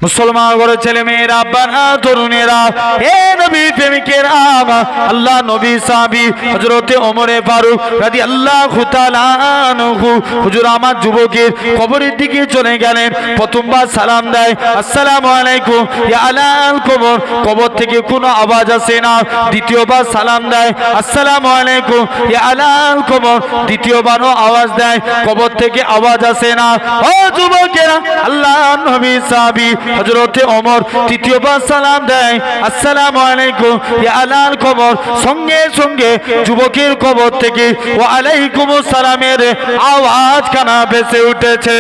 মুসলমান ঘরে ছেলে মেয়েরা, আব্বারা, তরুণেরা, হে নবী প্রেমিকেরা, আল্লাহ নবী সাহাবী হযরতে ওমর ফারুক রাদিয়াল্লাহু তাআলা আনহু হুজুর আমার যুবকের কবরের দিকে চলে গেলেন। প্রথমবার সালাম দেয়, আসসালামু আলাইকুম ইয়া আলাল কবর, কবর থেকে কোনো আওয়াজ আসে না। দ্বিতীয়বার সালাম দেয়, আসসালামু আলাইকুম ইয়া আলাল কবর, দ্বিতীয়বারও আওয়াজ দেয়, কবর থেকে আওয়াজ আসে না। ও যুবকেরা, আল্লাহ নবী সাহাবী হযরতে ওমর তৃতীয়বার সালাম দেয়, আসসালামু আলাইকুম ইয়া আলাল কবর, সঙ্গে সঙ্গে যুবকের কবর থেকে ওয়া আলাইকুমুস সালামের আওয়াজ কানা ভেসে উঠেছে।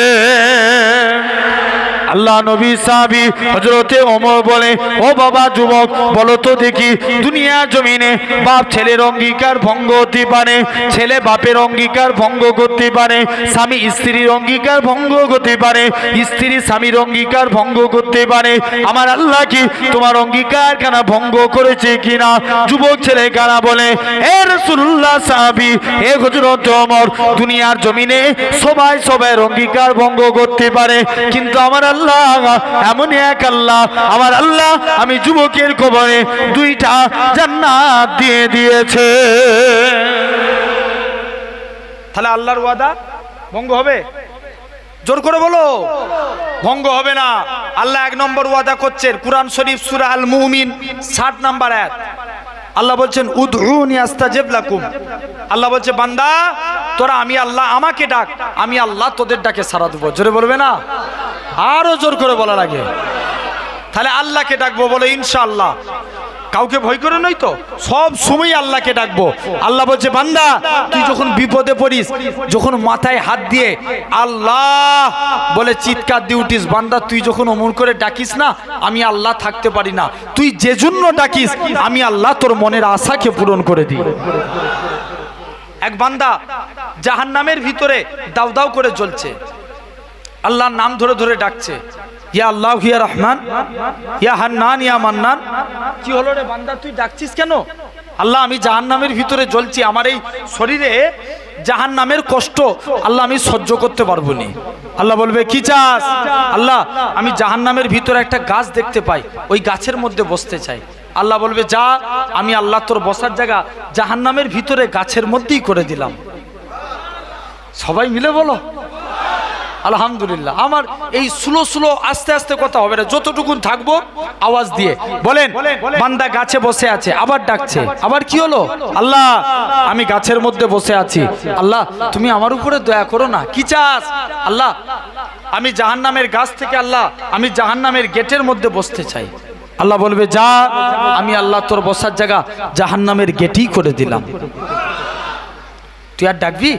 আল্লাহ নবী সাহাবী হযরতে ওমর বলে, ও বাবা যুবক, বলো তো দেখি, দুনিয়া জমিনে বাপ ছেলের অঙ্গীকার ভঙ্গ হতে পারে, ছেলে বাপের অঙ্গীকার ভঙ্গ করতে পারে, স্বামী স্ত্রীর অঙ্গীকার ভঙ্গ করতে পারে, স্ত্রী স্বামীর অঙ্গীকার ভঙ্গ করতে পারে, আমার আল্লাহ কি তোমার অঙ্গীকার কানা ভঙ্গ করেছে কিনা? যুবক ছেলে কানা বলে, হে রাসূলুল্লাহ সাহাবী, হে হযরত ওমর, দুনিয়ার জমিনে সবাই সবার অঙ্গীকার ভঙ্গ করতে পারে, কিন্তু আমার আল্লাহ এমন এক আল্লাহ, আমার আল্লাহ আমি যুবকের কবরে দুইটা জান্নাত দিয়ে দিয়েছে। তাহলে আল্লাহর ওয়াদা ভঙ্গ হবে? জোর করে বলো, ভঙ্গ হবে না। আল্লাহ এক নম্বর ওয়াদা করছেন, কুরআন শরীফ সূরা আল মুমিন 60 নম্বর আয়াত। আল্লাহ বলছেন, উদউনি আস্তাজিব লাকুম। আল্লাহ বলছে, বান্দা তোরা আমি আল্লাহ আমাকে ডাক, আমি আল্লাহ তোদের ডাকে সাড়া দেবো। জোরে বলবে না? আরো জোর করে বলা লাগে। তাহলে আল্লাহকে ডাকবো, বলে ইনশাআল্লাহ। কাউকে ভয় করে নই তো, সব সময় আল্লাহকে ডাকবো। আল্লাহ বলছে, বান্দা তুই যখন বিপদে পড়িস, যখন মাথায় হাত দিয়ে আল্লাহ বলে চিৎকার দিয়ে উঠিস, বান্দা তুই যখন অমর করে ডাকিস না, আমি আল্লাহ থাকতে পারি না, তুই যে জন্য ডাকিস আমি আল্লাহ তোর মনের আশাকে পূরণ করে দিই। এক বান্দা জাহান্নামের ভিতরে দাউ দাউ করে জ্বলছে, আল্লাহর নাম ধরে ধরে ডাকছে, ইয়া আল্লাহ ইয়া রহমান ইয়া হান্নান ইয়া মান্নান। কি হলো রে বান্দা, তুই ডাকছিস কেন? আল্লাহ আমি জাহান্নামের ভিতরে জ্বলছি, আমার এই শরীরে জাহান্নামের কষ্ট আল্লাহ আমি সহ্য করতে পারবো না। আল্লাহ বলবে, কি চাস? আল্লাহ আমি জাহান্নামের ভিতরে একটা গাছ দেখতে পাই, ওই গাছের মধ্যে বসতে চাই। আল্লাহ বলবে, যা, আমি আল্লাহ তোর বসার জায়গা জাহান্নামের ভিতরে গাছের মধ্যেই করে দিলাম। সবাই মিলে বলো আলহামদুলিল্লাহ। আমার এই স্লো স্লো আস্তে আস্তে কথা হবে না, যতটুকুন থাকবো আওয়াজ দিয়ে বলেন। বান্দা গাছে বসে আছে, আবার ডাকছে, আবার কি হলো? আল্লাহ আমি গাছের মধ্যে বসে আছি, আল্লাহ তুমি আমার উপরে দয়া করো না। কি চাস? আল্লাহ আমি জাহান্নামের গাছ থেকে, আল্লাহ আমি জাহান্নামের গেটের মধ্যে বসতে চাই। আল্লাহ বলবে, যা, আমি আল্লাহ তোর বসার জায়গা জাহান্নামের গেটই করে দিলাম। তুই আর ডাকবি?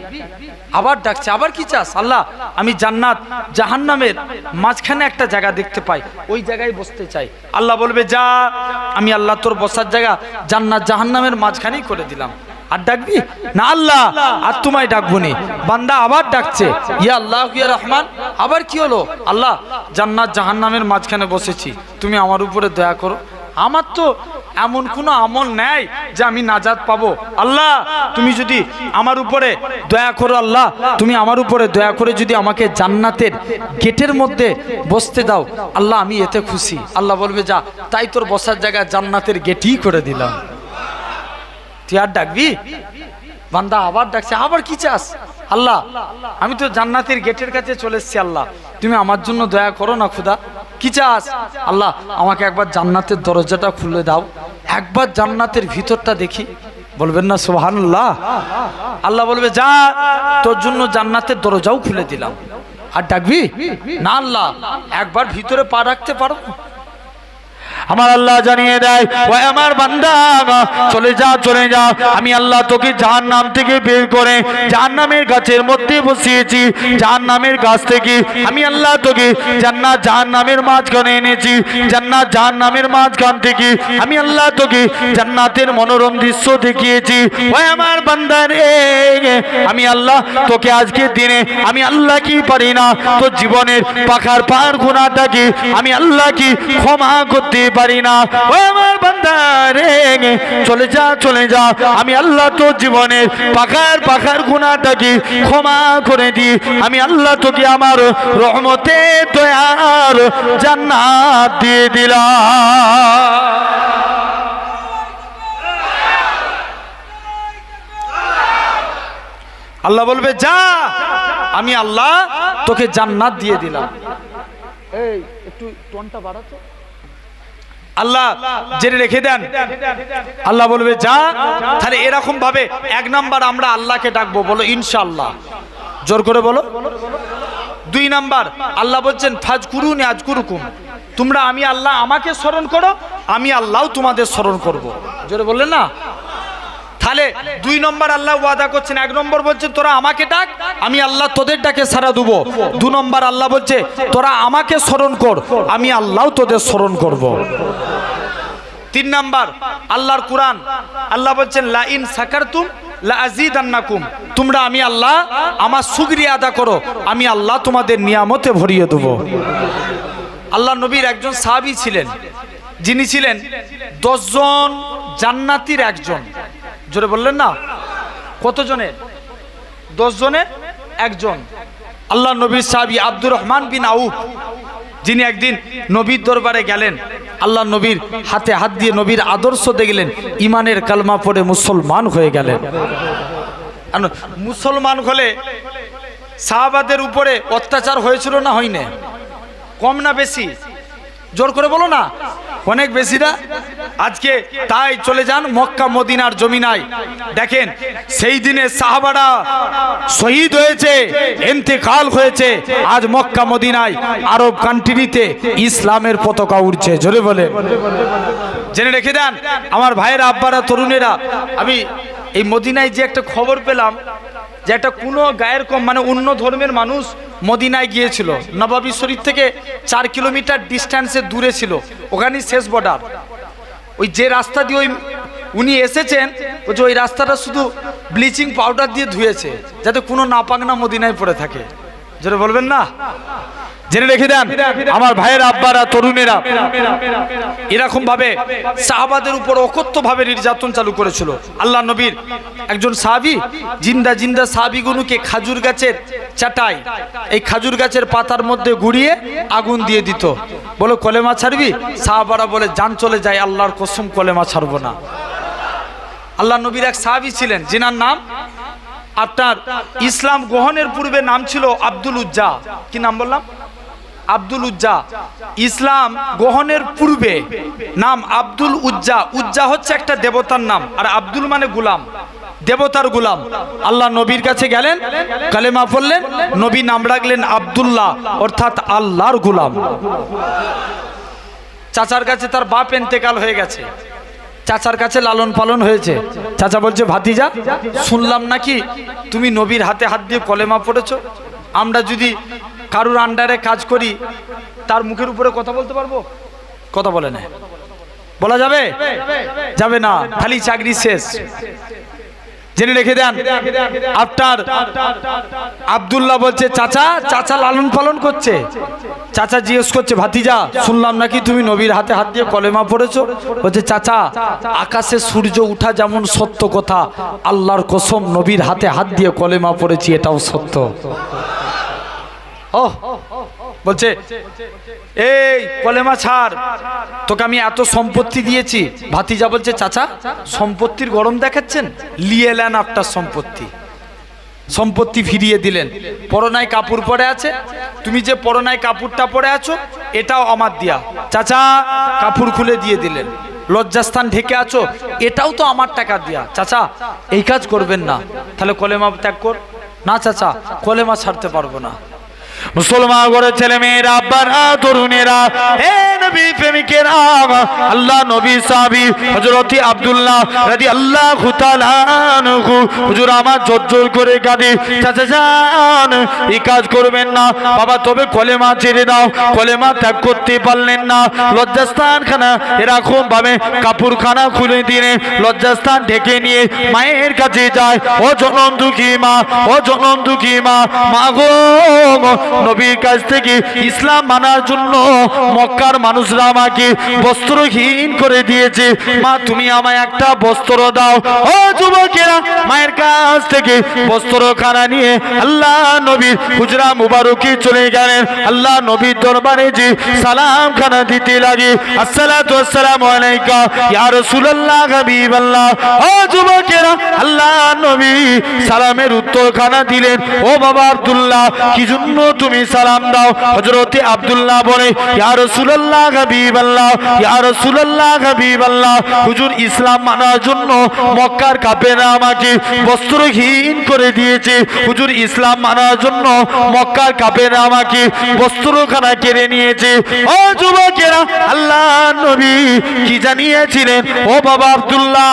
আবার ডাকছে, আবার কি চাস? আল্লাহ আমি জান্নাত জাহান্নামের মাঝখানে একটা জায়গা দেখতে পাই, ওই জায়গায় বসতে চাই। আল্লাহ বলবে, যা, আমি আল্লাহ তোর বসার জায়গা জান্নাত জাহান্নামের মাঝখানেই করে দিলাম। আর ডাকবি না? আল্লাহ আর তোমায় ডাকবো নি। বান্দা আবার ডাকছে, ইয়া আল্লাহ ইয়া রহমান। আবার কি হলো? আল্লাহ জান্নাত জাহান্নামের মাঝখানে বসেছি, তুমি আমার উপরে দয়া করো। আমার তো এমন কোনো আমল নেই যে আমি নাজাত পাবো। আল্লাহ তুমি যদি আমার উপরে দয়া করো, আল্লাহ তুমি আমার উপরে দয়া করে যদি আমাকে জান্নাতের গেটের মধ্যে বসতে দাও, আল্লাহ আমি এতে খুশি। আল্লাহ বলবে, যা, তাই তোর বসার জায়গা জান্নাতের গেটই করে দিলাম। তুই আর ডাকবি? বান্দা আবার ডাকছে, আবার কি চাস? আল্লাহ আমি তো জান্নাতের গেটের কাছে চলে এসেছি, আল্লাহ তুমি আমার জন্য দয়া করো না খুদা। কি চাস? আল্লাহ আমাকে একবার জান্নাতের দরজাটা খুলে দাও, একবার জান্নাতের ভিতরটা দেখি। বলবেন না সুবহানাল্লাহ? আল্লাহ বলবে, যা, তোর জন্য জান্নাতের দরজাও খুলে দিলাম। আর ডাকবি না? আল্লাহ একবার ভিতরে পা রাখতে পারো? আমার আল্লাহ জানিয়ে দেয়, ও আমার বান্দা চলে যা, চলে যা, আমি আল্লাহ তোকে জাহান্নাম থেকে বের করে জাহান্নামের গাছের মধ্যে বসিয়েছি। জাহান্নামের গাছ থেকে আমি আল্লাহ তোকে জান্নাত জাহান্নামের মাঝখানে এনেছি। জান্নাত জাহান্নামের মাঝখান থেকে আমি আল্লাহ তোকে জান্নাতের মনোরম দৃশ্য দেখিয়েছি। ও আমার বান্দা রে, আমি আল্লাহ তোকে আজকের দিনে আমি আল্লাহ কি পারি না, তোর জীবনের পাখার পার গুনাহটাকে আমি আল্লাহ কি ক্ষমা করতে পারি পারি না। ও আমার বান্দা রে, চলে যা চলে যা, আমি আল্লাহ তোর জীবনের পাখার গুনাহটাকে ক্ষমা করে দি। আমি আল্লাহ তোকে আমার রহমতে দয়ার জান্নাত দিয়ে দিলাম। আল্লাহ বলবে যা, আমি আল্লাহ তোকে জান্নাত দিয়ে দিলাম। এই একটু টোনটা বাড়াতো। আল্লাহ জেনে রেখে দেন, আল্লাহ বলবে যা। তাহলে এরকম ভাবে এক নাম্বার আমরা আল্লাহকে ডাকবো, বলো ইনশাআল্লাহ, জোর করে বলো। দুই নাম্বার আল্লাহ বলছেন ফাজকুরুনি আযকুরুকুম, তোমরা আমি আল্লাহ আমাকে স্মরণ করো, আমি আল্লাহও তোমাদের স্মরণ করব। জোরে বললেন না? তাহলে দুই নম্বর আল্লাহ ওয়াদা করছেন। এক নম্বর বলছে তোরা আমাকে ডাক, আমি আল্লাহ তোদের ডাকে সাড়া দেবো। দু নম্বর আল্লাহ বলছে তোরা আমাকে স্মরণ কর, আমি আল্লাহ তোদের স্মরণ করব। তিন নম্বর আল্লাহর কুরআন, আল্লাহ বলছেন লা ইন সাকারতুম লা আযীদান্নাকুম, তোমরা আমি আল্লাহ আমার শুকরিয়া আদা করো, আমি আল্লাহ তোমাদের নিয়ামতে ভরিয়ে দেব। আল্লাহ নবীর একজন সাহাবী ছিলেন, যিনি ছিলেন 10 জন জান্নাতীর একজন। জোরে বললেন না? কতজনের? 10 জনের একজন। আল্লাহ নবীর সাহাবী আব্দুর রহমান বিন আউফ, যিনি একদিন নবীর দরবারে গেলেন, আল্লাহ নবীর হাতে হাত দিয়ে নবীর আদর্শ দেখলেন, ইমানের কালমা পড়ে মুসলমান হয়ে গেলেন। মুসলমান হলে সাহাবাদের উপরে অত্যাচার হয়েছিল না হয়নি? কম না বেশি? জোর করে বলো না। অনেক বেশি না? আজকে তাই চলে যান মক্কা মদিনার জমিনায়, দেখেন সেই দিনে সাহাবারা শহীদ হয়েছে, ইন্তেকাল হয়েছে, আজ মক্কা মদিনায় আরব কান্ট্রিতে ইসলামের পতাকা উড়ছে। জোরে বলে জেনে রেখে দেন আমার ভাইয়েরা, আব্বারা, তরুণেরা। আমি এই মদিনায় যে একটা খবর পেলাম, যে একটা কোনো গায়ের কম মানে অন্য ধর্মের মানুষ মদিনায় গিয়েছিল, নবাবী শরীফ থেকে 4 কিলোমিটার ডিস্টেন্সে দূরে ছিল, ওখানেই শেষ বর্ডার। ওই যে রাস্তা দিয়ে উনি এসেছেন, ওই রাস্তাটা শুধু ব্লিচিং পাউডার দিয়ে ধুয়েছে, যাতে কোনো নাপাক না মদিনায় পড়ে থাকে। যেটা বলবেন না? জেনে রেখে দেন আমার ভাইয়ের আব্বারা, তরুণেরা, এরকম ভাবে সাহাবাদের উপর অকথ্য ভাবে নির্যাতন চালু করেছিল। আল্লাহ নবীর একজন সাহাবী জিন্দা জিন্দা সাহাবীগুলোকে খাজুর গাছের চাটাই, এই খাজুর গাছের পাতার মধ্যে গুড়িয়ে আগুন দিয়ে দিত। বলো কলেমা ছাড়বি? সাহাবারা বলে জান চলে যায়, আল্লাহর কসম কলেমা ছাড়বো না। আল্লাহ নবীর এক সাহাবী ছিলেন, যিনার নাম আপনার ইসলাম গ্রহণের পূর্বে নাম ছিল আব্দুল উজ্জা। কি নাম বললাম? আব্দুল উজ্জা। ইসলাম গ্রহণের পূর্বে নাম আব্দুল উজ্জা। উজ্জা হচ্ছে একটা দেবতার নাম, আর আব্দুল মানে গোলাম, দেবতার গোলাম। আল্লাহ নবীর কাছে গেলেন, কালেমা পড়লেন, নবী নাম রাখলেন আব্দুল্লাহ, অর্থাৎ আল্লাহর গোলাম। চাচার কাছে তার বাপ ইন্তেকাল হয়ে গেছে, চাচার কাছে লালন পালন হয়েছে। চাচা বলছে ভাতিজা, শুনলাম নাকি তুমি নবীর হাতে হাত দিয়ে কলেমা পড়েছো, আমরা যদি কারুর আন্ডারে কাজ করি তার মুখের উপরে কথা বলতে পারবো? কথা বলে না, বলা যাবে? যাবে না, খালি চাকরি শেষ। জেনে রেখে দেন আপনার আব্দুল্লাহ বলছে চাচা, চাচা লালন পালন করছে। চাচা জিজ্ঞেস করছে ভাতিজা, শুনলাম নাকি তুমি নবীর হাতে হাত দিয়ে কলেমা পড়েছো? বলছে চাচা, আকাশে সূর্য উঠা যেমন সত্য কথা, আল্লাহর কসম নবীর হাতে হাত দিয়ে কলেমা পড়েছি, এটাও সত্য। ও বলছে এই কলেমা ছাড়, তোকে আমি এত সম্পত্তি দিয়েছি। ভাতিজা বলছে চাচা, সম্পত্তির গরম দেখাচ্ছেন, লিয়ে এলেন আপনার সম্পত্তি। সম্পত্তি ফিরিয়ে দিলেন। পরনায় কাপড় পরে আছে, তুমি যে পরনায় কাপড়টা পরে আছো এটাও আমার দিয়া। চাচা কাপড় খুলে দিয়ে দিলেন। লজ্জাস্থান ঢেকে আছো, এটাও তো আমার টাকা দিয়া। চাচা এই কাজ করবেন না, তাহলে কলেমা ত্যাগ কর। না চাচা, কলেমা ছাড়তে পারবো না। মুসলমান ঘরের ছেলে মেয়েরা, আব্বারা, তরুণেরা, হে নবী প্রেমিকেরা, আল্লাহ নবী সাহাবী হযরত আব্দুল্লাহ রাদিয়াল্লাহু তাআলা আনহু হুজুর আমার জোর করে কাঁদে, চাচা যান এই কাজ করবেন না বাবা, তবে কলেমা ছেড়ে দাও। কলেমা ত্যাগ করতে পারলেন না, লজ্জাস্থান খানা এরকম ভাবে কাপড়খানা খুলে দিয়ে লজ্জাস্থান ঢেকে নিয়ে মায়ের কাছে যায়। ও জনম দুঃখী মা, ও জনম দুঃখী মা, মা গো, নবীর কাছ থেকে ইসলাম মানার জন্য মক্কার মানুষ মানুষরা আমাকে বস্ত্রহীন করে দিয়েছে, মা তুমি আমায় একটা বস্ত্র দাও। ও যুবকেরা, মায়ের কাছ থেকে বস্ত্রখানা নিয়ে আল্লাহ নবীর হুজরা মুবারকে চলে গেলেন। আল্লাহ নবীর দরবারে যে সালাম খানা দিতে লাগে, আসসালাতু ওয়াসসালামু আলাইকা ইয়া রাসূলুল্লাহ হাবিবাল্লাহ। ও যুবকেরা, আল্লাহ নবী সালামের উত্তর খানা দিলেন। ও বাবা আব্দুল্লাহ, কি জন্য তুমি সালাম দাও? হযরতে আব্দুল্লাহ বলে, ইয়া রাসূলুল্লাহ হাবিবাল্লাহ, ইয়া রাসূলুল্লাহ হাবিবাল্লাহ, হুজুর ইসলাম মানার জন্য মক্কার কাফেররা আমাকে বস্ত্রহীন করে দিয়েছে। হুজুর ইসলাম মানার জন্য মক্কার কাফেররা আমাকে বস্ত্রখানা কেড়ে নিয়েছে। ও যুবকেরা, আল্লাহ নবী কি জানিয়েছিলেন? ও বাবা আব্দুল্লাহ,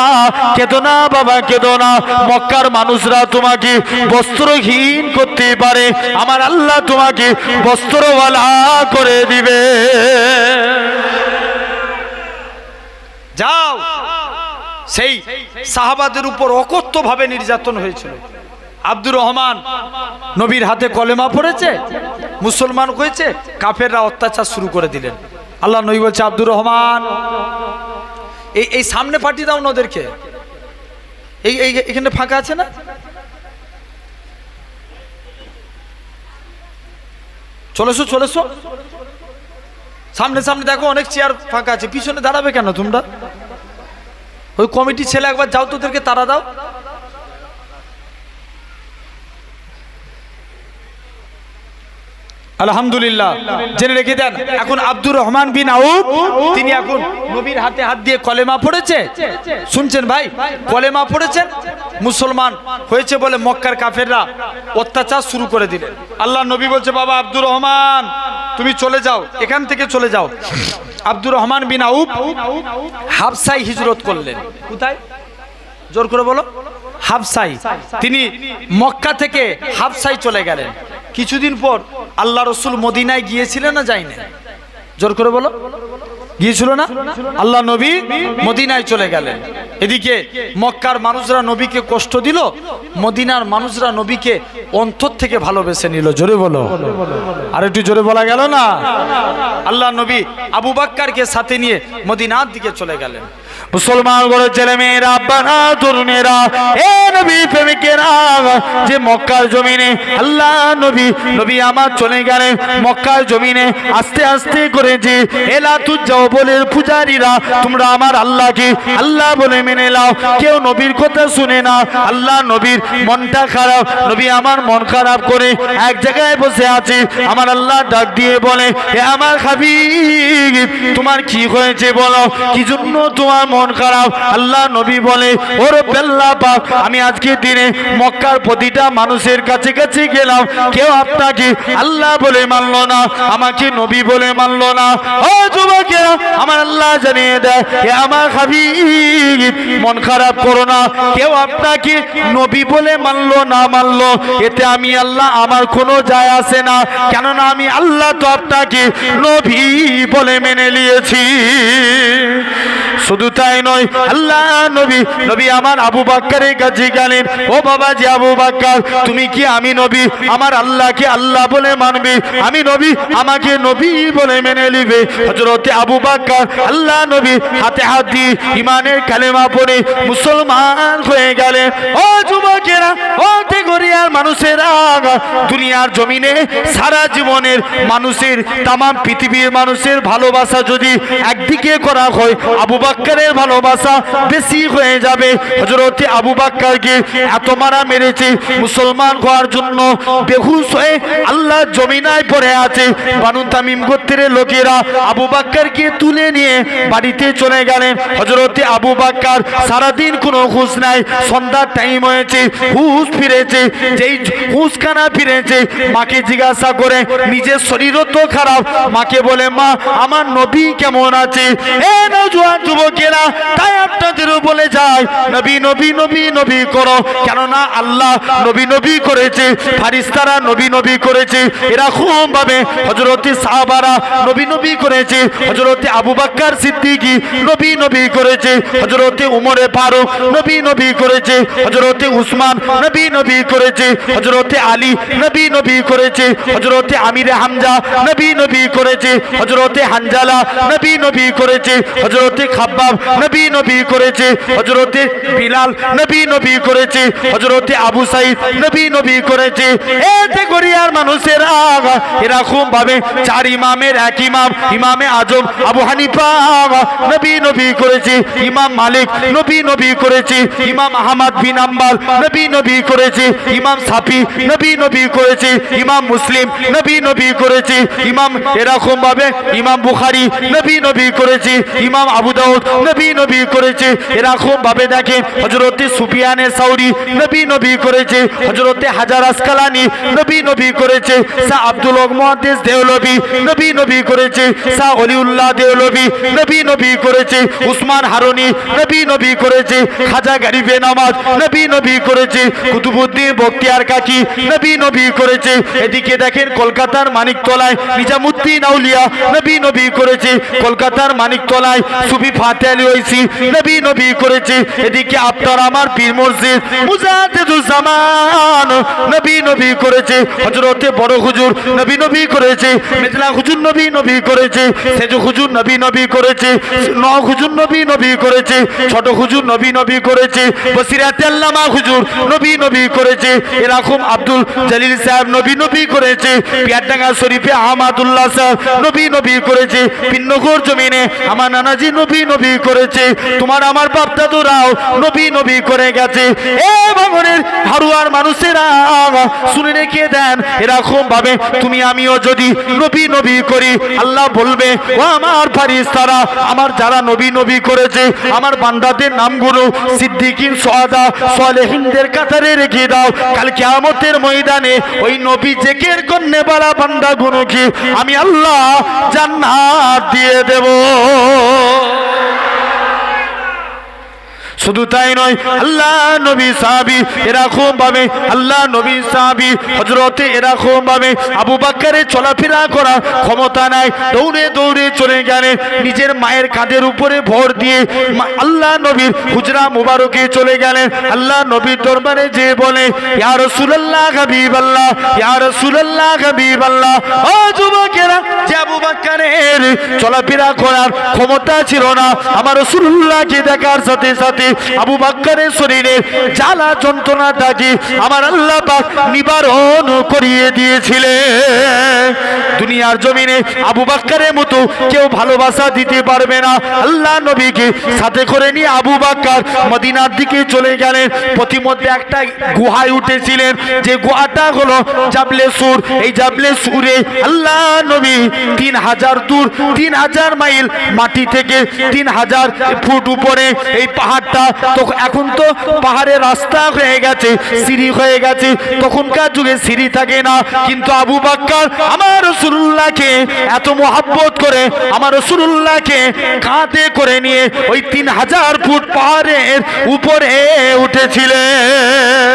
কেঁদো না বাবা, কেঁদো না। মক্কার মানুষরা তোমাকে বস্ত্রহীন করতে পারে, আমার আল্লাহ তোমাকে বস্ত্রওয়ালা করে দিবে। যাও, সেই সাহাবাদের উপর অকথ্যভাবে নির্যাতন হয়েছিল। আব্দুর রহমান নবীর হাতে কলেমা পড়েছে, মুসলমান হয়েছে, কাফেররা অত্যাচার শুরু করে দিলেন। আল্লাহ নবী বলছে, আব্দুর রহমান এই সামনে পাঠিয়ে দাও না ওদেরকে। এখানে ফাঁকা আছে না? চলেছো চলেছো, সামনে সামনে দেখো অনেক চেয়ার ফাঁকা আছে, পিছনে দাঁড়াবে কেন তোমরা? ওই কমিটির ছেলে একবার যাও, তোদেরকে তারা দাও। আলহামদুলিল্লাহ, জেনে রেখে দেন, এখন আব্দুর রহমান বিন আউফ তিনি এখন নবীর হাতে হাত দিয়ে কলেমা পড়েছে। শুনছেন ভাই, কলেমা পড়েছেন, মুসলমান হয়েছে বলে মক্কার কাফেররা অত্যাচার শুরু করে দিলেন। আল্লাহ নবী বলছে, বাবা আব্দুর রহমান তুমি চলে যাও, এখান থেকে চলে যাও। আব্দুর রহমান বিন আউফ হাবশায় হিজরত করলেন। কোথায়? জোর করে বলো। হাবশায়। তিনি মক্কা থেকে হাবশায় চলে গেলেন। কিছুদিন পর আল্লাহ রসুল মদিনায় গিয়েছিলেন না যায়নি? জোর করে বলো। গিয়েছিল না? আল্লাহ নবী মদিনায় চলে গেলেন। এদিকে মক্কার মানুষরা নবীকে কষ্ট দিল, মদিনার মানুষরা নবীকে অন্তর থেকে ভালোবেসে নিল। জোরে বলো, আর একটু জোরে বলা গেল না? আল্লাহ নবী আবু বাক্কারকে সাথে নিয়ে মদিনার দিকে চলে গেলেন। মুসলমান ঘরের ছেলে মেয়েরা, আব্বারা, তরুণেরা, এ নবী প্রেমিকেরা, যে মক্কার জমিনে আল্লাহ নবী আমার চলে গেলেন। মক্কার জমিনে আস্তে আস্তে করে যে এলাতুজ্জাও বলে পূজারীরা, তোমরা আমার আল্লাহকে আল্লাহ বলে মেনে নাও, কেউ নবীর কথা শুনে না। আল্লাহ নবীর মনটা খারাপ, নবী আমার মন খারাপ করে এক জায়গায় বসে আছে। আমার আল্লাহ ডাক দিয়ে বলে, এ আমার হাবিব, তোমার কি হয়েছে বলো, কি জন্য তোমার মন খারাপ? আল্লাহ নবী বলে, ওর বেল্লা পাক, আমি আজকে দিনে মক্কার প্রতিটা মানুষের কাছে কাছে গেলাম, কেউ আপনাকে আল্লাহ বলে মানলো না, আমাকে নবী বলে মানলো না। ও যুবকেরা, আমার আল্লাহ জানিয়ে দেয়, এ আমার হাবিব, মন খারাপ করো না, কেউ আপনাকে নবী বলে মানলো না মানলো, এতে আমি আল্লাহ আমার কোনো যায় আসে না, কেননা আমি আল্লাহ তো আপনাকে নবী বলে মেনে নিয়েছি। শুধু তাই নয়, আল্লাহ নবী আমার আবু বাক্কারের কাছে গেলেন, ও বাবা যে আবু বাক্কার, তুমি কি আমি নবী আমার আল্লাহকে আল্লাহ বলে মানবে? আমি নবী আমাকে নবী বলে মেনে নিবে? হযরতে আবু বাক্কার আল্লাহ নবী হাতে হাত দিয়ে ইমানের কালেমা পড়ে মুসলমান হয়ে গেলেন। ও যুবকেরা, ও তেগরিয়ার মানুষেরা, দুনিয়ার জমিনে সারা জীবনের মানুষের, তাম পৃথিবীর মানুষের ভালোবাসা যদি একদিকে করা হয়, আবু বাক্কারের ভালোবাসা বেশি হয়ে যাবে। হযরতে আবু বাক্কারকে এত মারা মেরেছে, মুসলমান হওয়ার জন্য বেহুশ হয়ে আল্লাহ জমিনায় পড়ে আছে। বানু তামিম গোত্রের লোকেরা আবু বাক্কারকে তুলে নিয়ে বাড়িতে চলে গেলেন। হযরতে আবু বাক্কার সারাদিন কোনো হুঁশ নাই, সন্ধ্যার টাইম হয়েছে, হুঁশ ফিরেছে। যেই হুঁশখানা ফিরেছে, মাকে জিজ্ঞাসা করে, নিজের শরীরও তো খারাপ, মাকে বলে, মা আমার নবী কেমন আছে? এ নওজোয়ান যুবকেরা তাই আপনাদের বলে যায় নবী নবী নবী নবী করো, কেননা আল্লাহ নবী নবী করেছে, ফারিস্তারা নবী নবী করেছে, এরকম ভাবে হযরতে সাহাবারা নবী নবী করেছে, হযরতে আবু বকর সিদ্দিকী নবী নবী করেছে, হযরতে উমরে ফারুক নবী নবী করেছে, হযরতে উসমান নবী নবী করেছে, হযরতে আলী নবী নবী করেছে, হযরতে আমিরে হামজা নবী নবী করেছে, হযরতে হানজালা নবী নবী করেছে, হযরতে খাব্বাব নবী নবী করেছে, হযরতে বিলাল নবী নবী করেছে, হযরতে আবু সাঈদ নবী নবী করেছে। এতে গরিয়ার মানুষেরা এরকম ভাবে চার ইমামের এক ইমাম ইমামে আজম আবু হানিফা নবী নবী করেছে, ইমাম মালিক নবী নবী করেছে, ইমাম আহমদ বিন হাম্বল নবী নবী করেছে, ইমাম সাফি নবী নবী করেছে, ইমাম মুসলিম নবী নবী করেছে, ইমাম এরকম ভাবে ইমাম বুখারী নবী নবী করেছে, ইমাম আবু দাউদ নবী নবী করেছে। এরকম ভাবে দেখেন হযরতে সুফিয়ানে সাউরি নবী নবী করেছে, হযরতে হাজার আসকালানি নবী নবী করেছে, শাহ আব্দুল হক মুহাদ্দিস দেওলভী নবী নবী করেছে, শাহ ওলিউল্লাহ দেওলভী নবী নবী করেছে, উসমান হারুনি নবী নবী করেছে, খাজা গরিবে নওয়াজ নবী নবী করেছে, কুতুবউদ্দিন বখতিয়ার কাকি নবী নবী করেছে। এদিকে দেখেন কলকাতার মানিকতলায় নিজামুদ্দিন আউলিয়া নবী নবী করেছে, কলকাতার মানিকতলায় সুফি ফাতে আলী ওয়াইসি নবী নবী করেছে। এদিকে আপনার আমার পীর মসজিদ মুজাদ্দিদুজ্জামান নবী নবী করেছে, হযরতে বড় হুজুর নবী নবী করেছে, মেজলা হুজুর নবী নবী করেছে, সেজ হুজুর নবী নবী করেছে, ন হুজুর নবী নবী করেছে, ছোট হুজুর নবী নবী করেছে, বসিরাতে আল্লামা হুজুর নবী নবী করেছে, এরকম আব্দুল জলিল সাহেব নবী নবী করেছে, পিয়ারডাঙ্গা শরীফে আহমদুল্লাহ সাহেব নবী নবী করেছে, পিন্নগর জমিনে আমার নানাজি নবী নবী করেছে, তোমার আমার বাপ দাদুরাও নবী নবী করে গেছে। এ ভাঙনের হারুয়ার মানুষেরা শুনে রেখে দেন, এরকম ভাবে তুমি আমিও যদি নবী নবী করি, আল্লাহ বলবে ও আমার ফারিস্তারা আমার যারা নবী নবী করেছে আমার বান্দাদের নামগুলো সিদ্দিকিন সুহাদা সালেহিনদের কাতারে রেখে দাও। কাল কিয়ামতের ময়দানে ওই নবী জেকের করনে वाला বান্দাগুলোকে আমি আল্লাহ জান্নাত দিয়ে দেব। শুধু তাই নয়, আল্লাহ নবী সাহাবী এরকম ভাবে আল্লাহ নবী সাহাবী হযরতে এরকম ভাবে আবু বকরের চলাফেরা করা ক্ষমতা নাই, দৌড়ে দৌড়ে চলে গেলেন, নিজের মায়ের কাঁধের উপরে ভর দিয়ে আল্লাহ নবীর হুজরা মুবারকে চলে গেলেন। আল্লাহ নবীর দরবারে যে বলে ইয়া রাসূলুল্লাহ হাবিবাল্লাহ, ইয়া রাসূলুল্লাহ হাবিবাল্লাহ। ও যুবকেরা, যে আবু বকরের চলাফেরা করার ক্ষমতা ছিল না, আমার রাসূলুল্লাহকে দেখার সাথে সাথে আবু বকরের শরীরে জ্বালা যন্ত্রণাটাকে আমার আল্লাহ পাক নিবারণ করিয়ে দিয়েছিলেন। দুনিয়ার জমিনে আবু বকরের মতো কেউ ভালোবাসা দিতে পারবে না। আল্লাহ নবীকে সাথে করে নিয়ে আবু বকর মদিনার দিকে চলে গেলেন। প্রতিমধ্যে একটা গুহায় উঠেছিলেন, যে গুহাটা হলো জাবলে সুর। এই জাবলে সুরে আল্লাহ নবী 3000 দূর 3000 মাইল মাটি থেকে 3000 ফুট উপরে এই পাহাড়টা। তো এখন তো পাহাড়ের রাস্তা হয়ে গেছে, সিঁড়ি হয়ে গেছে, তখনকার যুগে সিঁড়ি থাকে না। কিন্তু আবু বকর আমার রাসূলুল্লাহকে এত মহব্বত করে আমার রাসূলুল্লাহকে কাঁধে করে নিয়ে ওই 3000 ফুট পাহাড়ের উপরে উঠেছিলেন।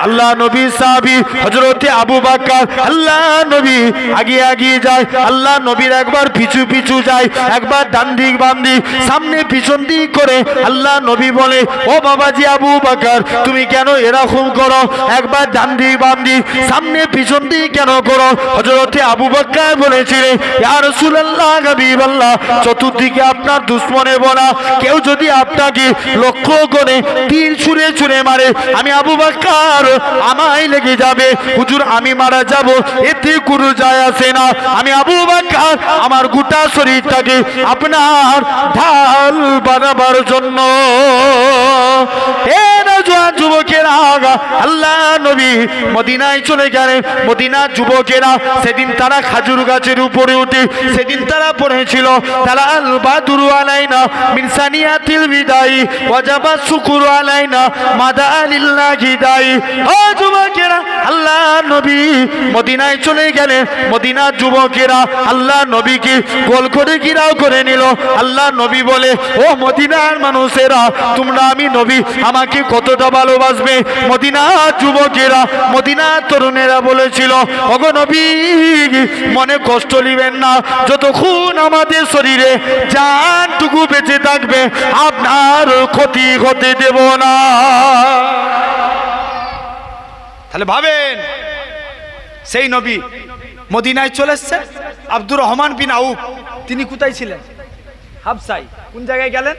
আল্লাহ নবী সাহাবী হযরতে আবু বকর, আল্লাহ নবী আগে আগিয়ে যায়, আল্লাহ নবীর একবার পিছু পিছু যায়, একবার ডান দিক বাম দিক সামনে পিছন দিক করে। আল্লাহ নবী বলে ও বাবাজি আবু বকর, তুমি কেন এরকম করো? একবার ডান দিক বাম দিক সামনে পিছন দিক কেন করো? হযরতে আবু বকর বলেছিলেন ইয়া রাসূলুল্লাহ হাবিবাল্লাহ, চতুর্দিকে আপনার দুশমনে বলা, কেউ যদি আপনাকে লক্ষ্য করে তীর ছুঁড়ে ছুঁড়ে মারে, আমি আবু বকর আমায় লেগে যাবে। হুজুর আমি মারা যাব, এতে কোনো যায় আসে না। আমি আবু বকর আমার গোটা শরীরটাকে আপনার ঢাল বানাবার জন্য। যুবকেরা, আল্লাহ নবী মদিনায় চলে গেলেন। মদিনার যুবকেরা সেদিন তারা খাজুর গাছের উপরে উঠে সেদিন তারা পড়েছিল তারা আল বাদরু আলাইনা মিন সানিয়াতিল বিদাই ওয়াজাবা শুকুরু আলাইনা মাদা লিল্লাহি দাই। ও যুবকেরা, আল্লাহ নবী মদিনায় চলে গেলেন। মদিনার যুবকেরা আল্লাহ নবীকে গোল করে ঘিরাও করে নিল। আল্লাহ নবী বলে, ও মদিনার মানুষেরা, তোমরা আমি নবী আমাকে কতটা ভালোবাসবে? মদিনার যুবকেরা, মদিনার তরুণেরা বলেছিল, ওগো নবী মনে কষ্ট নিবেন না, যতক্ষণ আমাদের শরীরে জানটুকু বেঁচে থাকবে আপনার ক্ষতি হতে দেব না। তাহলে ভাবেন, সেই নবী মদিনায় চলে এসছে। আব্দুর রহমান বিন আউফ তিনি কোথায় ছিলেন? হাবসাই। কোন জায়গায় গেলেন?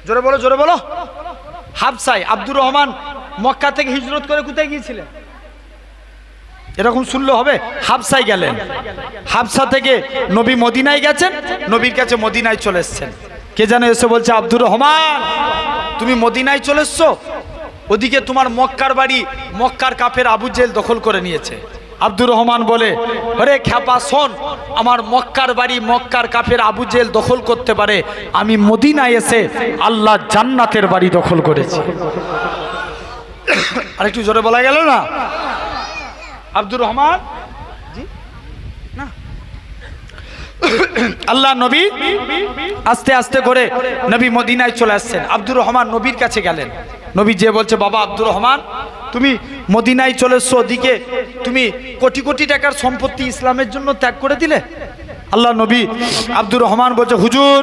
জোরে বলো, জোরে বলো। হাবসাই। আব্দুর রহমান মক্কা থেকে হিজরত করে কোথায় গিয়েছিলেন? এরকম শুনলে হবে? হাবসায় গেলেন। হাবসা থেকে নবী মদিনায় গেছেন, নবীর কাছে মদিনায় চলে এসছেন। কে যেন এসে বলছে, আব্দুর রহমান তুমি মদিনায় চলে এসছো, ওদিকে তোমার মক্কার বাড়ি মক্কার কাফের আবু জেহেল দখল করে নিয়েছে। আব্দুর রহমান বলে, আরে খ্যাপা শোন, আমার মক্কার বাড়ি মক্কার কাফের আবু জেহেল দখল করতে পারে, আমি মদিনায় এসে আল্লাহ জান্নাতের বাড়ি দখল করেছি। আরেকটু জোরে বলা গেল না? আব্দুর রহমান জি না, আল্লাহ নবী আস্তে আস্তে করে নবী মদিনায় চলে আসছেন। আব্দুর রহমান নবীর কাছে গেলেন। নবী যে বলছে, বাবা আব্দুর রহমান তুমি মদিনায় চলে এসছো, ওদিকে তুমি কোটি কোটি টাকার সম্পত্তি ইসলামের জন্য ত্যাগ করে দিলে। আল্লাহ নবী আব্দুর রহমান বলছে, হুজুর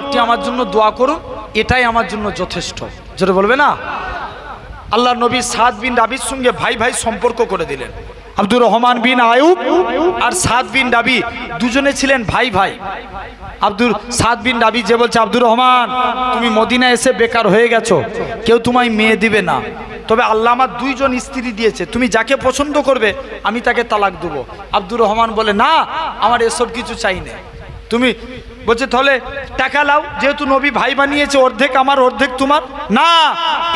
আপনি আমার জন্য দোয়া করুন, এটাই আমার জন্য যথেষ্ট। যেটা বলবে না, আল্লাহ নবী সাদ বিন রাবির সঙ্গে ভাই ভাই সম্পর্ক করে দিলেন। আব্দুর রহমান বিন আয়ুব আর সাদ বিন রাবি দুজনে ছিলেন ভাই ভাই। সাদ বিন রাবি যে বলছে, আব্দুর রহমান তুমি মদিনা এসে বেকার হয়ে গেছো, কেউ তোমায় মেয়ে দিবে না, তবে আল্লাহ আমার দুইজন স্ত্রী দিয়েছে, তুমি যাকে পছন্দ করবে আমি তাকে তালাক দেবো। আব্দুর রহমান বলে, না আমার এসব কিছু চাই না। তুমি বলছে, তাহলে টাকা লাও, যেহেতু নবী ভাই বানিয়েছে, অর্ধেক আমার অর্ধেক তোমার। না,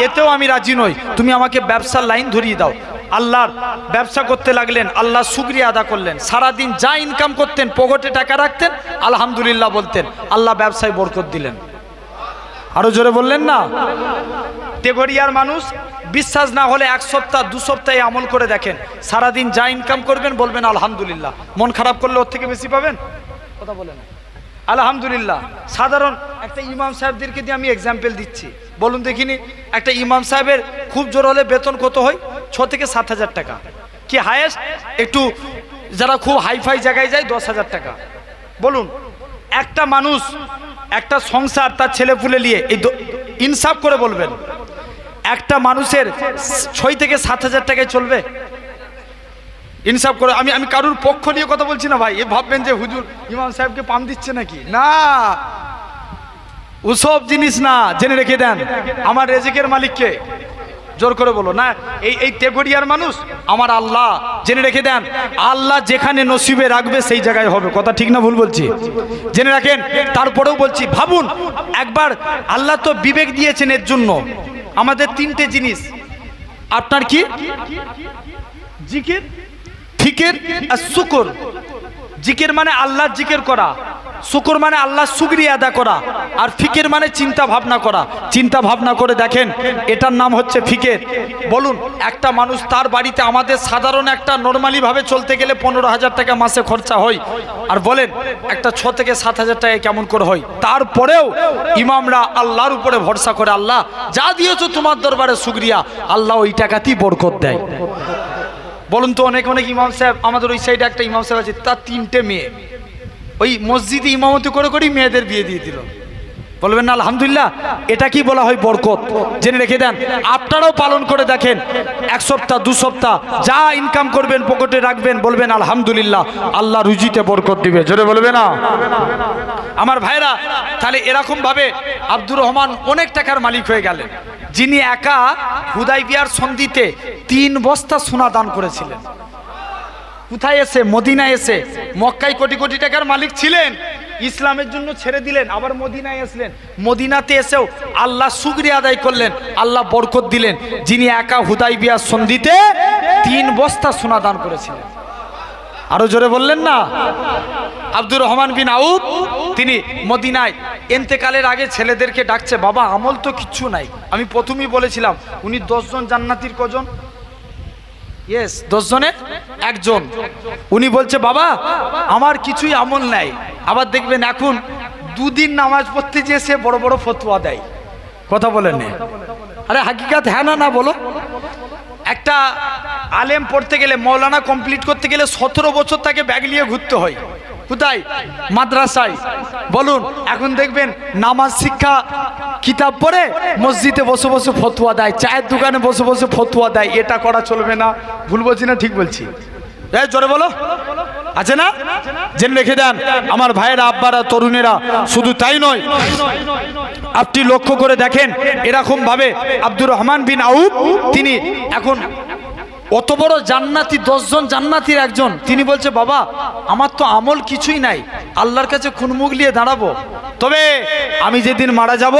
এতেও আমি রাজি নই, তুমি আমাকে ব্যবসার লাইন ধরিয়ে দাও। আল্লাহর ব্যবসা করতে লাগলেন, আল্লাহ শুকরিয়া আদা করলেন। সারাদিন যা ইনকাম করতেন, পকেটে টাকা রাখতেন, আলহামদুলিল্লাহ বলতেন, আল্লাহ ব্যবসায় বরকত দিলেন। আরো জোরে বললেন না? তেঘরিয়ার মানুষ বিশ্বাস না হলে 1 সপ্তাহ 2 সপ্তাহে আমল করে দেখেন, সারাদিন যা ইনকাম করবেন বলবেন আলহামদুলিল্লাহ। মন খারাপ করলে ওর থেকে বেশি পাবেন? কথা বলেন আলহামদুলিল্লাহ। সাধারণ একটা ইমাম সাহেবদেরকে দিয়ে আমি এক্সাম্পল দিচ্ছি, বলুন দেখিনি, একটা ইমাম সাহেবের খুব জোর হলে বেতন কত হয়? 6 থেকে 7 হাজার টাকা। কি হায়েস্ট? একটু যারা খুব হাইফাই জায়গায় যায় 10 হাজার টাকা। বলুন, একটা মানুষ একটা সংসার তার ছেলে পুলে নিয়ে, এই ইনসাফ করে বলবেন, একটা মানুষের 6 থেকে 7 হাজার টাকায় চলবে? ইনসাফ করে। আমি কারুর পক্ষ নিয়ে কথা বলছি না ভাই, এ ভাববেন যে হুজুর ইমাম সাহেবকে পাম দিচ্ছে নাকি। না, ওসব জিনিস না, জেনে রেখে দেন আমার রেজেকের মালিককে। জোর করে বলো না, এই তেঘরিয়ার মানুষ আমার আল্লাহ। জেনে রেখে দেন, আল্লাহ যেখানে নসিবে রাখবে সেই জায়গায় হবে। কথা ঠিক না ভুল বলছি? জেনে রাখেন। তারপরেও বলছি, ভাবুন একবার, আল্লাহ তো বিবেক দিয়েছেন এর জন্য। আমাদের 3টে জিনিস, আপনার কি? জিকির, ফিকির আর শুকর। জিকির মানে আল্লাহর জিকির করা, শুকর মানে আল্লাহর শুকরিয়া আদা করা, আর ফিকির মানে চিন্তা ভাবনা করা। চিন্তা ভাবনা করে দেখেন, এটার নাম হচ্ছে ফিকির। বলুন, একটা মানুষ তার বাড়িতে, আমাদের সাধারণ একটা নর্মালি ভাবে চলতে গেলে 15 হাজার টাকা মাসে খরচা হয়, আর বলেন একটা 6 থেকে 7 হাজার টাকা কেমন করে হয়? তারপরেও ইমামরা আল্লাহর উপরে ভরসা করে, আল্লাহ যা দিয়েছো তোমার দরবারে শুকরিয়া, আল্লাহ ওই টাকাতেই বরকত দেয়। বলুন তো, অনেক অনেক ইমাম সাহেব, আমাদের ওই সাইডে একটা ইমাম সাহেব আছে, তার 3টে মেয়ে, ওই মসজিদে ইমামতি করে করেই মেয়েদের বিয়ে দিয়ে দিল। বলবেন না আলহামদুলিল্লাহ? এটা কি বলা হয়? বরকত। জেনে রেখে দেন, আপনারাও পালন করে দেখেন। 1 সপ্তাহ 2 সপ্তাহ যা ইনকাম করবেন পকেটে রাখবেন, বলবেন আলহামদুলিল্লাহ, আল্লাহ রুজিতে বরকত দিবে। জোরে বলবে না? আমার ভাইরা, তাহলে এরকম ভাবে আব্দুর রহমান অনেক টাকার মালিক হয়ে গেলেন, যিনি একা হুদাইবিয়ার সন্ধিতে 3 বস্তা সোনা দান করেছিলেন। কোথায় এসে? মদিনায় এসে। মক্কায় কোটি কোটি টাকার মালিক ছিলেন, ইসলামের জন্য ছেড়ে দিলেন, আবার মদিনায় আসলেন। মদিনাতে এসেও আল্লাহ শুকরিয়া আদায় করলেন, আল্লাহ বরকত দিলেন, যিনি একা হুদাইবিয়ার সন্ধিতে 3 বস্তা সোনা দান করেছিলেন। আরো জোরে বললেন না? আব্দুর রহমান বিন আউফ তিনি মদিনায় ইন্তেকালের আগে ছেলেদেরকে ডাকছে, বাবা আমল তো কিচ্ছু নাই। আমি প্রথমেই বলেছিলাম, উনি 10 জন জান্নাতীর কজন? ইয়েস, 10 জনের একজন। উনি বলছে বাবা আমার কিছুই আমল নাই। আবার দেখবেন এখন দুদিন নামাজ পড়তে যেয়ে সে বড় বড় ফতোয়া দেয়। কথা বলেন না, আরে হাকিকাত হ্যাঁ না না বলো। একটা আলেম পড়তে গেলে, মৌলানা কমপ্লিট করতে গেলে 17 বছর তাকে ব্যাগ নিয়ে ঘুরতে হয়। কোথায়? মাদ্রাসায়। বলুন, এখন দেখবেন নামাজ শিক্ষা কিতাব পড়ে মসজিদে বসে বসে ফতোয়া দেয়, চায়ের দোকানে বসে বসে ফতোয়া দেয়। এটা করা চলবে না। ভুল বলছি না ঠিক বলছি? এই জোরে বলো, আছে না? জেনে রেখে দেন আমার ভাইয়েরা, আব্বারা, তরুণেরা। শুধু তাই নয়, আপনি লক্ষ্য করে দেখেন এরকম ভাবে আব্দুর রহমান বিন আউফ, তিনি এখন অত বড় জান্নাতি, 10 জন জান্নাতির একজন। তিনি বলছে বাবা আমার তো আমল কিছুই নাই, আল্লাহর কাছে খুনমুখ নিয়ে দাঁড়াবো। তবে আমি যেদিন মারা যাব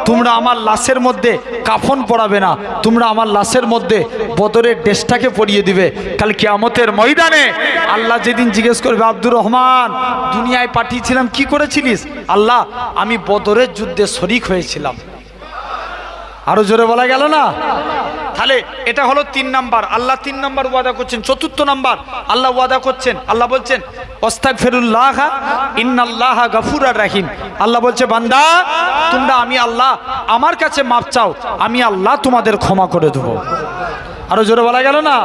তোমরা আমার লাশের মধ্যে কাফন পরাবে না, তোমরা আমার লাশের মধ্যে বদরের ড্রেসটাকে পরিয়ে দিবে। কাল কিয়ামতের ময়দানে আল্লাহ যেদিন জিজ্ঞেস করবে আব্দুর রহমান দুনিয়ায় পাঠিয়েছিলাম কি করেছিলিস? আল্লাহ আমি বদরের যুদ্ধে শরীক হয়েছিলাম। আরো জোরে বলা গেল না? তাহলে এটা হলো 3 নাম্বার। আল্লাহ 3 নাম্বার ওয়াদা করছেন। 4 নাম্বার আল্লাহ ওয়াদা করছেন, আল্লাহ বলছেন আস্তাগফিরুল্লাহ ইন্নাল্লাহা গফুরুর রহিম। আল্লাহ বলছে বান্দা তোমরা আমি আল্লাহ আমার কাছে মাপ চাও, আমি আল্লাহ তোমাদের ক্ষমা করে দেবো। আরো জোরে বলা গেল না?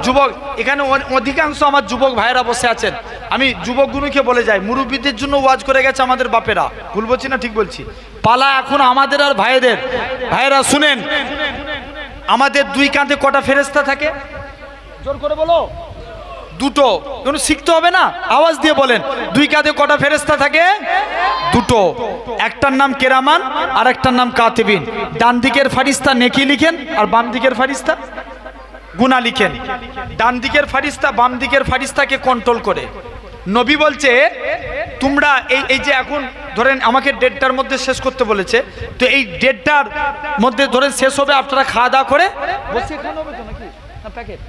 যুবক, এখানে অধিকাংশ আমার যুবক ভাইয়েরা বসে আছেন। আমি যুবকগুলোকে বলে যাই, মুরব্বীদের জন্য ওয়াজ করে গেছে আমাদের বাপেরা। ভুল বলছি না ঠিক বলছি? পালা এখন আমাদের আর ভাইদের। ভাইয়েরা শুনেন, আমাদের 2 কাঁধে কটা ফেরেশতা থাকে? জোর করে বলো। 2টো। কোনো শিখতে হবে না, আওয়াজ দিয়ে বলেন। 2 কাঁধে কটা ফেরেশতা থাকে? 2টো। একটার নাম কেরামান আর একটার নাম কাতিবিন। ডান দিকের ফারিস্তা নেকি লিখেন আর বাম দিকের ফারিস্তা গুনাহ লিখেন। ডান দিকের ফারিস্তা বাম দিকের ফারিস্তাকে কন্ট্রোল করে। নবী বলছে তোমরা এই যে এখন ধরেন আমাকে 1:30টার মধ্যে শেষ করতে বলেছে, তো এই 1:30টার মধ্যে ধরেন শেষ হবে, আপনারা খাওয়া দাওয়া করে বসে খাওয়া হবে তো নাকি? না প্যাকেট?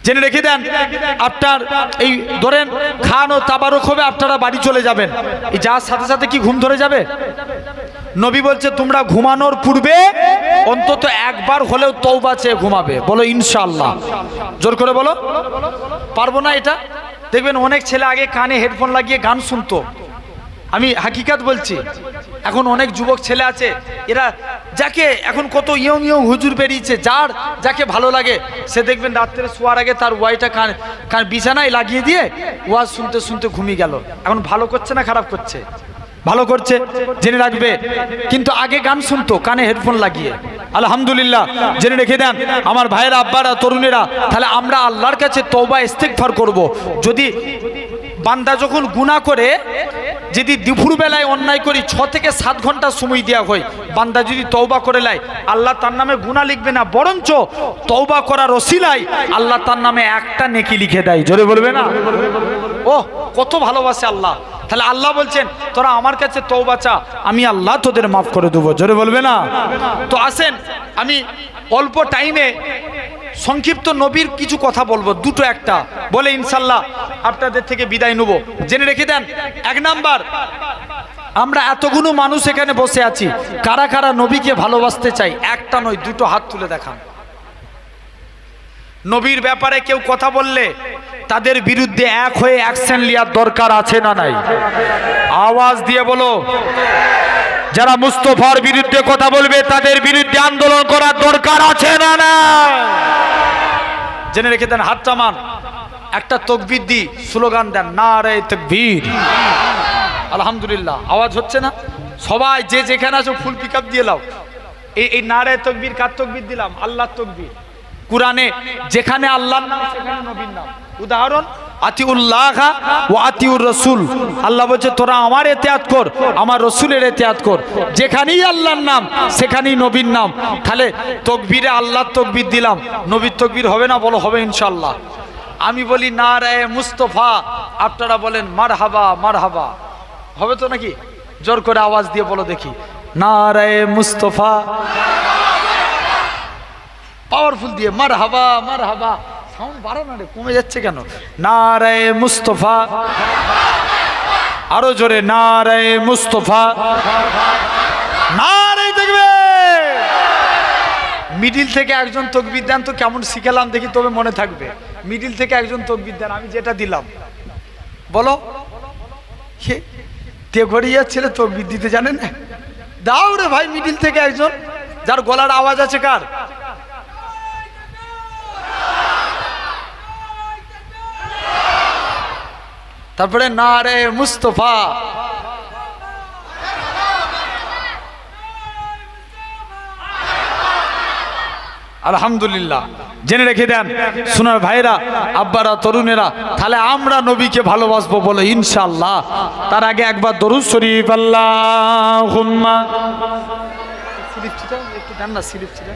জেনে রেখে দেন আপনার এই ধরেন খান ও তাবারক হবে, আপনারা বাড়ি চলে যাবেন। এই যার সাথে সাথে কি ঘুম ধরে যাবে? নবী বলছে তোমরা ঘুমানোর পূর্বে অন্তত একবার হলেও তওবা চেয়ে ঘুমাবে। বলো ইনশাআল্লাহ। জোর করে বলো। পারবো না এটা? দেখবেন অনেক ছেলে আগে কানে হেডফোন লাগিয়ে গান শুনতো। আমি হাকিকাত বলছি, এখন অনেক যুবক ছেলে আছে, এরা যাকে এখন কত ইয়ং ইয়ং হুজুর বেরিয়েছে, যাকে ভালো লাগে সে দেখবেন রাত্রে শোয়ার আগে তার ওয়াইটা কান বিছানায় লাগিয়ে দিয়ে ওয়াজ শুনতে শুনতে ঘুমিয়ে গেল। এখন ভালো করছে না খারাপ করছে? ভালো করছে, জেনে রাখবে। কিন্তু আগে গান শুনতো কানে হেডফোন লাগিয়ে। আলহামদুলিল্লাহ, জেনে রেখে দেন আমার ভাইয়েরা, আব্বারা, তরুণেরা। তাহলে আমরা আল্লাহর কাছে তওবা ইস্তেগফার করব। যদি বান্দা যখন গুনাহ করে, যদি দুপুর বেলায় অন্যায় করি 6 থেকে 7 ঘন্টা সময় দেওয়া হয়, বান্দা যদি তওবা করে নেয় আল্লাহ তার নামে গুনাহ লিখবে না, বরঞ্চ তওবা করার ওসিলায় আল্লাহ তার নামে একটা নেকি লিখে দেয়। জোরে বলবে না? ও কত ভালোবাসে আল্লাহ। তাহলে আল্লাহ বলছেন তোরা আমার কাছে তওবা চা, আমি আল্লাহ তোদের মাফ করে দেবো। জোরে বলবে না? তো আসেন আমি অল্প টাইমে সংক্ষিপ্ত নবীর কিছু কথা বলবো, 2টো একটা বলে ইনশাল্লাহ আপনাদের থেকে বিদায় নেব। জেনে রেখে দেন 1 নাম্বার, আমরা এতগুলো মানুষ এখানে বসে আছি, কারা কারা নবীকে ভালোবাসতে চাই? একটা নয় 2টো হাত তুলে দেখান। নবীর ব্যাপারে কেউ কথা বললে তাদের বিরুদ্ধে এক হয়ে অ্যাকশন নেওয়ার দরকার আছে না নাই? আওয়াজ দিয়ে বলো। যারা মুস্তফার বিরুদ্ধে কথা বলবে তাদের বিরুদ্ধে আন্দোলন করার দরকার আছে না না? জেনে রেখে দেন, হাত টামান, একটা তাকবীর দি স্লোগান দেন, নারে তাকবীর। আলহামদুলিল্লাহ, আওয়াজ হচ্ছে না? সবাই যে যেখানে আছো ফুল পিকআপ দিয়ে লাও। এই নারে তাকবীর কার তাকবীর দিলাম? আল্লাহর তাকবীর। কুরআনে যেখানে আল্লাহর নাম সেখানে নবীর নাম। উদাহরণ আতিউল্লাহ ওয়া আতিউর রাসূল। আল্লাহ বলছে তোরা আমার ইতিআত কর, আমার রাসূলের ইতিআত কর। যেখানেই আল্লাহর নাম সেখানেই নবীর নাম। তাহলে তাকবীরে আল্লাহর তাকবীর দিলাম, নবীর তাকবীর হবে না? বলো হবে ইনশাআল্লাহ। আমি বলি নারে মুস্তাফা, আপনারা বলেন মারহাবা মারহাবা। হবে তো নাকি? জোর করে আওয়াজ দিয়ে বলো দেখি, নারে মুস্তাফা। পাওয়ারফুল দিয়ে মারহাবা মারহাবা। সাউন্ড বাড়ো না রে, কমে যাচ্ছে কেন? নারে মুস্তাফা। আরো জোরে, নারে মুস্তাফা। নারে তাকবীর, মিডিল থেকে একজন তকবির দেন তো, কেমন শিখেলাম দেখি, তবে মনে থাকবে। মিডিল থেকে একজন তকবির দেন, আমি যেটা দিলাম বলো। তেঘরিয়ার ছেলে তকবির দিতে জানে না? দাও রে ভাই, মিডিল থেকে একজন, যার গলার আওয়াজ আছে। কার? তারপরে না রে মুস্তফা। আলহামদুলিল্লাহ। জেনে রেখে দেন সোনার ভাইরা, আব্বারা, তরুণেরা, তাহলে আমরা নবীকে ভালোবাসবো বলে ইনশাআল্লাহ। তার আগে একবার দরুদ শরীফ আল্লাহুম্মা। একটু দেন না স্লিপ ছিল।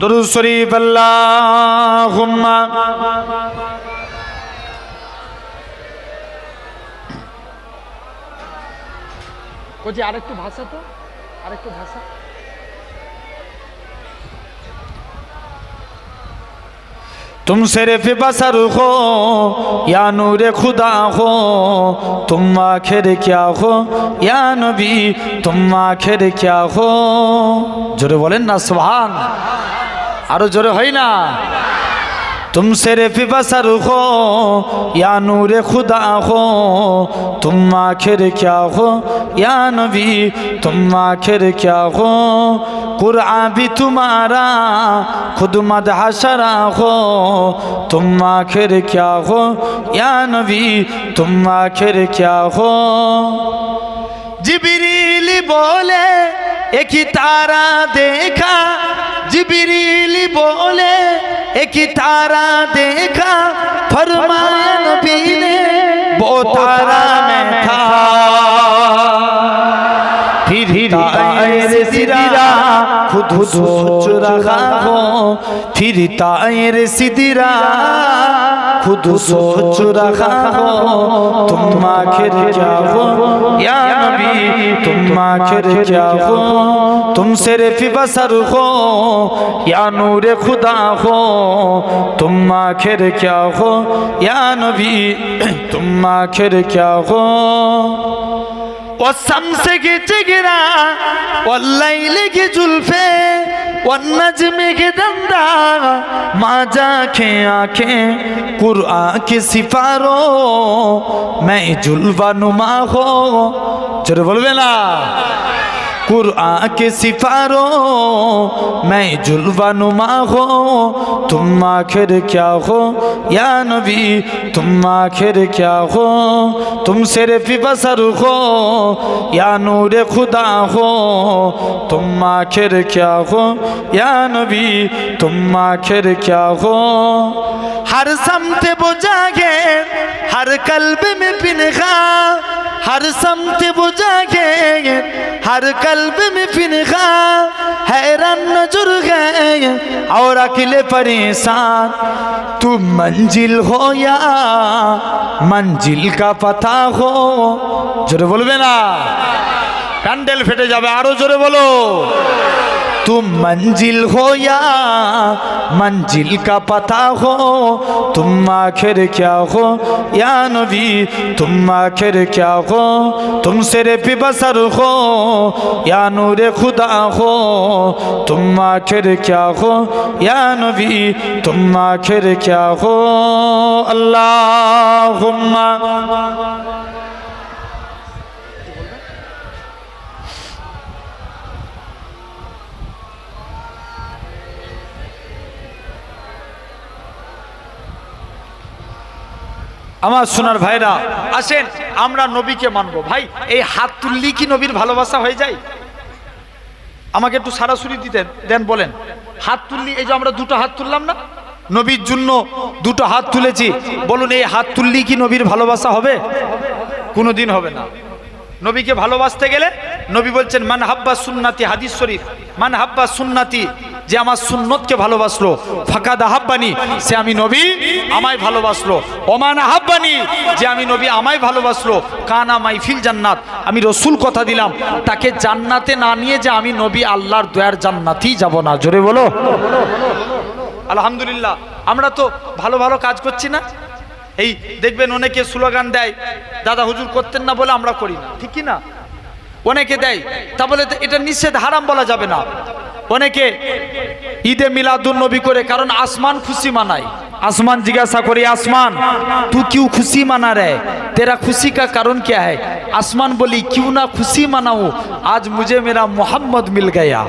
দরুদ শরীফ আল্লাহুম্মা। কোজি আরেকটু ভাষা তো, আরেকটু ভাষা। तुम सिर्फ बसर हो या नूर खुदा हो, तुम आखिर क्या हो या नबी, तुम आखिर क्या हो। जोरे बोलें ना सुभान, आरो जोरे होई ना। तुम सिर्फ बसर हो या नूर खुदा हो, तुम आखिर क्या हो या नबी, तुम आखिर क्या हो। कुरान भी तुम्हारा खुद मदहशरा हो, तुम आखिर क्या हो या नबी, तुम आखिर क्या हो। जिब्रील बोले एक तारा देखा, जिब्रील बोले एक तारा देखा, फरमाया नबी ने वो तारा मैं था। फिर तायर सिदरा खुद सोच रहा हो, फिर तायर सिदरा खुद सोच रहा हो, तुम आखिर क्या हो या नबी, तुम आखिर क्या हो। तुम सिर्फ बसर हो या नूर खुदा हो, तुम आखिर क्या हो या नबी, तुम आखिर क्या हो। والشمس की जिगरा والليل की जुल्फे والنجم की दंदा, माँ जाके आंखें कुरान के सिपारो, मैं जुल्वा नुमा हो। जरूर बोलबे ना। कुरान के सिपारो मैं जुल्वा नुमा हो, तुम आखिर क्या हो या नबी, तुम आखिर क्या हो। तुम सिर्फ बसर हो या नूर खुदा हो, तुम आखिर क्या हो या नबी, तुम आखिर क्या हो। हर समत बुझागे हर कल्ब में पिनखा, हर समत बुझागे हर कल्ब में पिनखा, हैरान नजर गए और अकेले परेशान। तू मंजिल हो या मंजिल का पता हो। जोरे बोलबे ना, প্যান্ডেল ফেটে যাবে। আরো জোরে বলো। तुम मंजिल हो या मंजिल का पता हो, तुम आखिर क्या हो या नबी, तुम आखिर क्या हो। तुम सिर्फ बसर हो या नूर खुदा हो, तुम आखिर क्या हो या नबी, तुम आखिर क्या हो। अल्लाहुम्मा। আমার সোনার ভাইরা আসেন আমরা নবীকে মানবো। ভাই এই হাত তুললি কি নবীর ভালোবাসা হয়ে যায়? আমাকে একটু সারাসুরি দিতেন দেন, বলেন হাত তুললি। এই যে আমরা দুটো হাত তুললাম না, নবীর জন্য দুটো হাত তুলেছি, বলুন এই হাত তুললি কি নবীর ভালোবাসা হবে? কোনোদিন হবে না। নবীকে ভালোবাসতে গেলে নবী বলছেন মান হাব্বা সুন্নতি, হাদিস শরীফ, মান হাব্বা সুন্নতি, যে আমার সুন্নতকে ভালোবাসলো, ফাকাদ হাব্বানি, সে আমি নবী আমায় ভালোবাসলো। ওমান হাব্বানি, যে আমি নবী আমায় ভালোবাসলো, কানা মাইফিল জান্নাত, আমি রসুল কথা দিলাম তাকে জান্নাতে না নিয়ে যে আমি নবী আল্লাহর দয়ার জান্নাতেই যাব না। জোরে বলো আলহামদুলিল্লাহ। আমরা তো ভালো ভালো কাজ করছি না। এই দেখবেন অনেকে স্লোগান দেয়, দাদা হুজুর করতেন না বলে আমরা করি না, ঠিক কি না? অনেকে দেয়, তা বলে এটা নিষেধ, হারাম বলা যাবে না। অনেকে ঈদে মিলাদুন নবী করে, কারণ আসমান খুশি মানায়। आसमान जिज्ञासा करी, आसमान तू क्यों खुशी मना रहे, तेरा खुशी का कारण क्या है? आसमान बोली, क्यों ना खुशी मनाऊं, आज मुझे मेरा मोहम्मद मिल गया।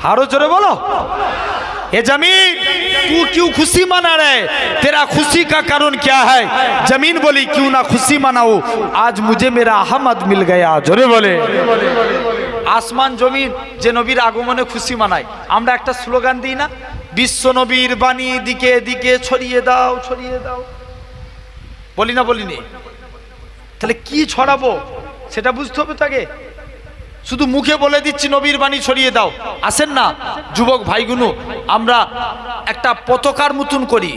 हारो जोरे बोलो, ये जमीन तू क्यों खुशी मना रहे, तेरा खुशी का कारण क्या है? जमीन बोली, क्यों ना खुशी मनाऊं, आज मुझे मेरा अहमद मिल गया। जोरे बोले। आसमान जमीन जे नबीर आगमने खुशी मानाय। আমরা একটা স্লোগান দিই না, বিশ্ব নবীর বাণী দিকে দিকে ছড়িয়ে দাও, ছড়িয়ে দাও, বলি না, বলিনি? তাহলে কি ছড়াবো সেটা বুঝতে হবে তাকে। শুধু মুখে বলে দিচ্ছি নবীর বাণী ছড়িয়ে দাও, আসেন না যুবক ভাইগুলো, আমরা একটা পতাকার মতন করি,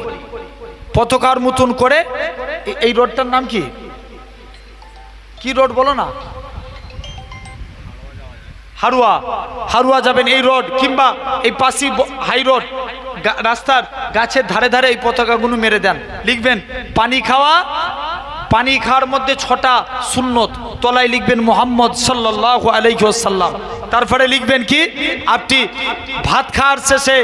পতাকার মতন করে। এই রোডটার নাম কি, কি রোড বলো না? হারুয়া, হারুয়া যাবেন এই রোড, কিংবা এই পাশি হাই রোড, রাস্তার গাছের ধারে ধারে এই পতাকাগুলো মেরে দেন। লিখবেন পানি খাওয়া, পানি খাওয়ার মধ্যে 6টা সুন্নত, তলায় লিখবেন মুহাম্মদ সাল্লাল্লাহু আলাইহি ওয়াসাল্লাম। তারপরে লিখবেন কি, আপনি ভাত খাওয়ার শেষে